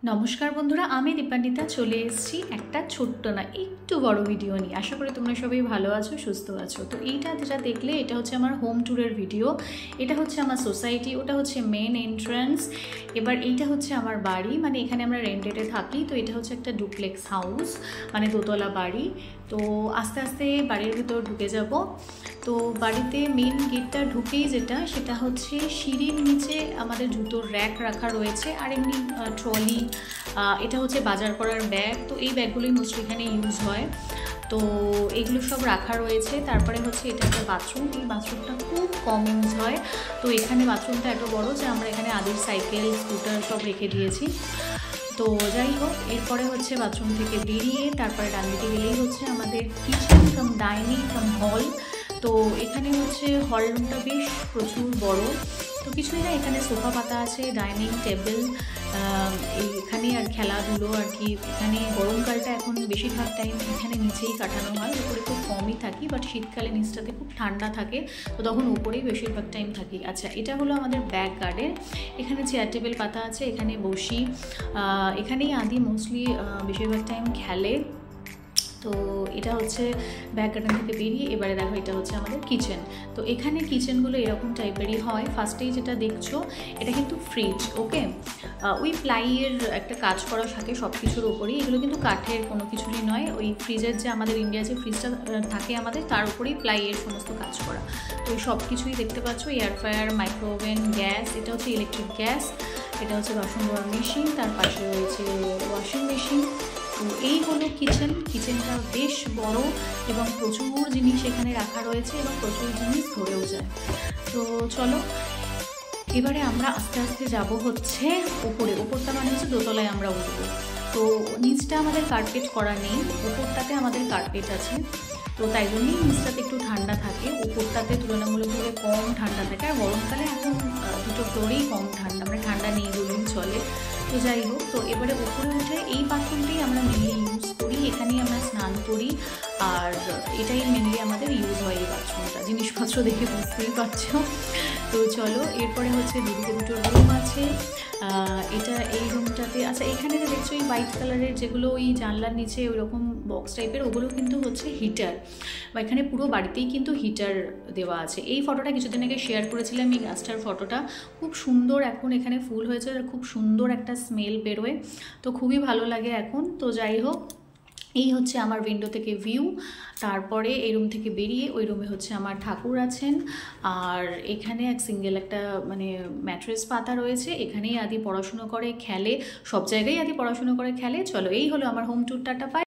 নমস্কার বন্ধুরা, আমি দীপান্বিতা চলে এসেছি একটা ছোট্ট না একটু বড় ভিডিও নিয়ে। আশা করি তোমরা সবাই ভালো আছো, সুস্থ আছো। তো এইটা যেটা দেখলে এটা হচ্ছে আমার হোম ট্যুরের ভিডিও। এটা হচ্ছে আমার সোসাইটি, ওটা হচ্ছে মেন এন্ট্রান্স। এবার এইটা হচ্ছে আমার বাড়ি, মানে এখানে আমরা রেন্টেডে থাকি। তো এটা হচ্ছে একটা ডুপ্লেক্স হাউস, মানে দোতলা বাড়ি। তো আস্তে আস্তে বাড়ির ভিতর ঢুকে যাব। তো বাড়িতে মেন গেটটা ঢুকেই সেটা হচ্ছে সিঁড়ির নিচে আমাদের জুতোর র্যাক রাখা রয়েছে, আর এমনি ট্রলি। এটা হচ্ছে বাজার করার ব্যাগ। তো এই ব্যাগগুলোই মোস্টলি এখানে ইউজ হয়। তো এগুলো সব রাখা রয়েছে। তারপরে হচ্ছে এটা একটা বাথরুম। এই বাথরুমটা খুব কম ইউজ হয়। তো এখানে বাথরুমটা এত বড় যে আমরা এখানে আদির সাইকেল, স্কুটার সব রেখে দিয়েছি। তো যাই হোক, এরপরে হচ্ছে বাথরুম থেকে বেরিয়ে তারপরে ডান দিকে গেলেই হচ্ছে আমাদের কিচেন কাম ডাইনিং কাম হল। তো এখানে হচ্ছে হল রুমটা বেশ প্রচুর বড়। তো কিছুই না, এখানে সোফা পাতা আছে, ডাইনিং টেবিল, এখানে আর খেলাধুলো আর কি। এখানে গরমকালটা এখন বেশিরভাগ টাইম এখানে নিচেই কাটানো হয়। উপরে খুব কমই থাকি, বাট শীতকালে নিচটাতে খুব ঠান্ডা থাকে, তো তখন উপরেই বেশিরভাগ টাইম থাকি। আচ্ছা, এটা হলো আমাদের ব্যাক গার্ডেন। এখানে চেয়ার টেবিল পাতা আছে, এখানে বসি। এখানেই আদি মোস্টলি বেশিরভাগ টাইম খেলে। তো এটা হচ্ছে ব্যাক গার্ডেন থেকে বেরিয়ে এবারে দেখো এটা হচ্ছে আমাদের কিচেন। তো এখানে কিচেনগুলো এরকম টাইপেরই হয়। ফার্স্টেই যেটা দেখছো এটা কিন্তু ফ্রিজ, ওকে। ওই প্লাইয়ের একটা কাজ করা থাকে সব কিছুর ওপরেই। এগুলো কিন্তু কাঠের কোনো কিছুরই নয়। ওই ফ্রিজের যে আমাদের ইন্ডিয়া যে ফ্রিজটা থাকে আমাদের, তার উপরেই প্লাইয়ের সমস্ত কাজ করা। তো এই সব কিছুই দেখতে পাচ্ছ, এয়ার ফ্রায়ার, মাইক্রোওভেন, গ্যাস। এটা হচ্ছে ইলেকট্রিক গ্যাস। এটা হচ্ছে বাসন ধোয়ার মেশিন, তার পাশে রয়েছে ওয়াশিং মেশিন। তো এই হলো কিচেন। কিচেনটা বেশ বড় এবং প্রচুর জিনিস এখানে রাখা রয়েছে এবং প্রচুর জিনিস ধরেও যায়। তো চলো এবারে আমরা আস্তে আস্তে যাব হচ্ছে ওপরটা, মানে হচ্ছে দোতলায় আমরা উঠবো। তো নিচটা আমাদের কার্পেট করা নেই, ওপরটাতে আমাদের কার্পেট আছে। তো তাই জন্যই নিচটাতে একটু ঠান্ডা থাকে, ওপরটাতে তুলনামূলকভাবে কম ঠান্ডা থাকে। আর গরমকালে এখন দুটো ফ্লোরেই কম ঠান্ডা, মানে ঠান্ডা নেই বললেই চলে। তো যাই হোক, তো এবারে ওপরে উঠে এই বাথরুমটাই আমরা মেনলি ইউজ করি, এখানেই আমরা স্নান করি। আর এটাই মেনলি আমাদের ইউজ হয় এই বাথরুমটা, জিনিসপত্র দেখে বুঝতেই পারছো। তো চলো, এরপরে হচ্ছে দুটো রুম আছে। এটা এই রুমটাতে, আচ্ছা এখানে যে দেখছো এই হোয়াইট কালারের যেগুলো ওই জানলার নিচে ওই রকম বক্স টাইপের, ওগুলো কিন্তু হচ্ছে হিটার। বা এখানে পুরো বাড়িতেই কিন্তু হিটার দেওয়া আছে। এই ফটোটা কিছুদিন আগে শেয়ার করেছিলাম, এই গাছটার ফটোটা খুব সুন্দর। এখন এখানে ফুল হয়েছে আর খুব সুন্দর একটা স্মেল বেরোয়, তো খুবই ভালো লাগে এখন। তো যাই হোক, এই হচ্ছে আমার উইন্ডো থেকে ভিউ। তারপরে এই রুম থেকে বেরিয়ে ওই রুমে হচ্ছে আমার ঠাকুর আছেন। আর এখানে এক সিঙ্গেল একটা মানে ম্যাট্রেস পাতা রয়েছে, এখানেই আদি পড়াশুনো করে, খেলে। সব জায়গায় আদি পড়াশুনো করে, খেলে। চলো, এই হলো আমার হোম ট্যুরটা। পাই।